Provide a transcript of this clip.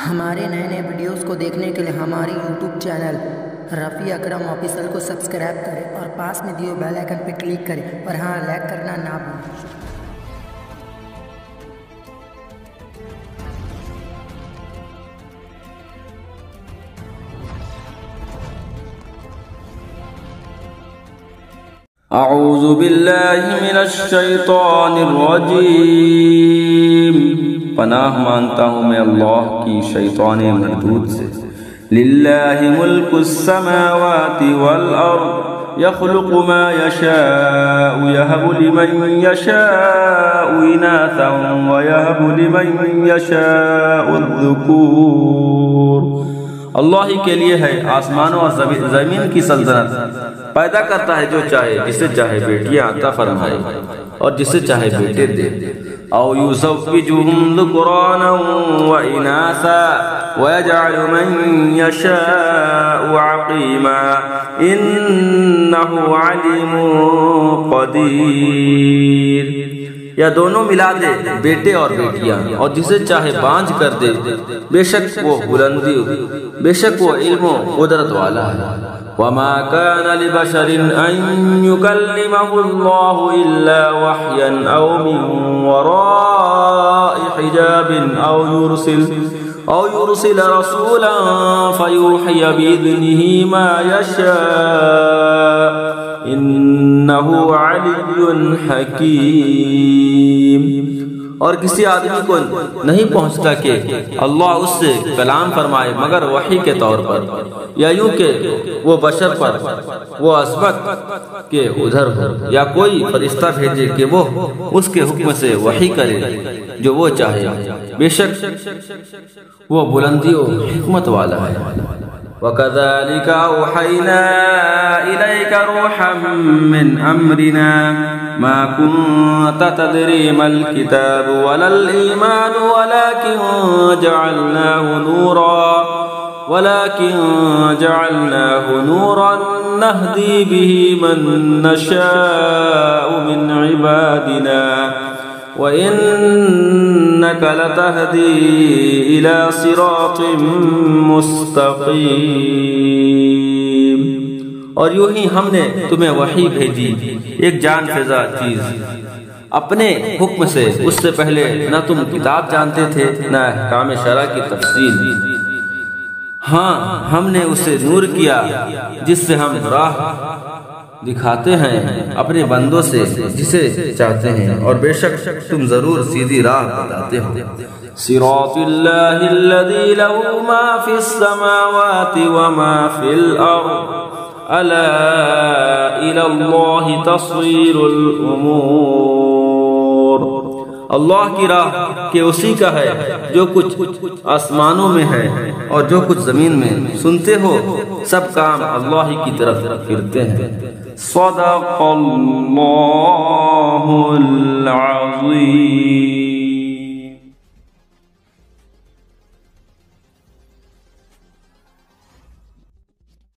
ہمارے نئے نئے ویڈیوز کو دیکھنے کے لیے ہماری یوٹیوب چینل رفیع اکرم آفیشل کو سبسکرائب کریں اور پاس میں دیے بیل آئیکن پہ کلک کریں اور ہاں لائک کرنا نہ بھولیں۔ اعوذ باللہ من الشیطان الرجیم، پناہ مانگتا ہوں میں اللہ کی شیطان مردود سے۔ للہ ملک السماوات والارض یخلق ما یشاء یہب لمن یشاء اناثا ویہب لمن یشاء الذکور۔ اللہ ہی کے لیے ہے آسمانوں اور زمین کی سلطنت، پیدا کرتا ہے جو چاہے، جسے چاہے بیٹیاں عطا فرمائے اور جسے چاہے بیٹے دے۔ او یزوجہم ذکرانا واناثا ویجعل من یشاء عقیما انہ علیم قدیر۔ یا دونوں ملا دے، بیٹے اور بیٹیاں، اور جسے چاہے بانجھ کر دے، بے شک وہ بلندی، بے شک وہ علم و قدرت والا ہے۔ وما كان لبشر ان يكلمه الله الا وحيا او من وراء حجاب او يرسل رسولا فيوحي باذنه ما يشاء انه علي حكيم۔ اور کسی آدمی کو نہیں پہنچتا کہ اللہ اس سے کلام فرمائے مگر وحی کے طور پر، یا یوں کہ وہ بشر پر وہ عصمت کے ادھر ہو، یا کوئی فرشتہ بھیجے کہ وہ اس کے حکم سے وحی کرے جو وہ چاہے، بے شک وہ بلندی و حکمت والا ہے۔ وَكَذَلِكَ أَوْحَيْنَا إِلَيْكَ رُوحًا مِّنْ أَمْرِنَا مَا كُنْتَ تَدْرِي مَا الْكِتَابُ وَلَا الْإِيمَانُ وَلَكِنْ جَعَلْنَاهُ نُورًا نَهْدِي بِهِ مَن نَّشَاءُ مِنْ عِبَادِنَا وَإِنَّكَ لَتَهْدِي إِلَى صِرَاطٍ مُّسْتَقِيمٍ۔ اور یوں ہی ہم نے تمہیں وحی بھیجی، ایک جان فضا چیز اپنے حکم سے۔ اس سے پہلے نہ تم کتاب جانتے تھے نہ احکام شرع کی تفصیل، ہاں ہم نے اسے نور کیا جس سے ہم راہ دکھاتے ہیں اپنے بندوں سے جسے چاہتے ہیں، اور بے شک تم ضرور سیدھی راہ بتاتے ہو۔ صراط اللہ الذی لہ ما فی السماوات وما فی الارض الا الی اللہ تصیر الامور۔ اللہ کی راہ کہ اسی کا ہے جو کچھ آسمانوں میں ہے اور جو کچھ زمین میں، سنتے ہو سب کام اللہ کی طرف پھرتے ہیں۔ صدق اللہ العظیم۔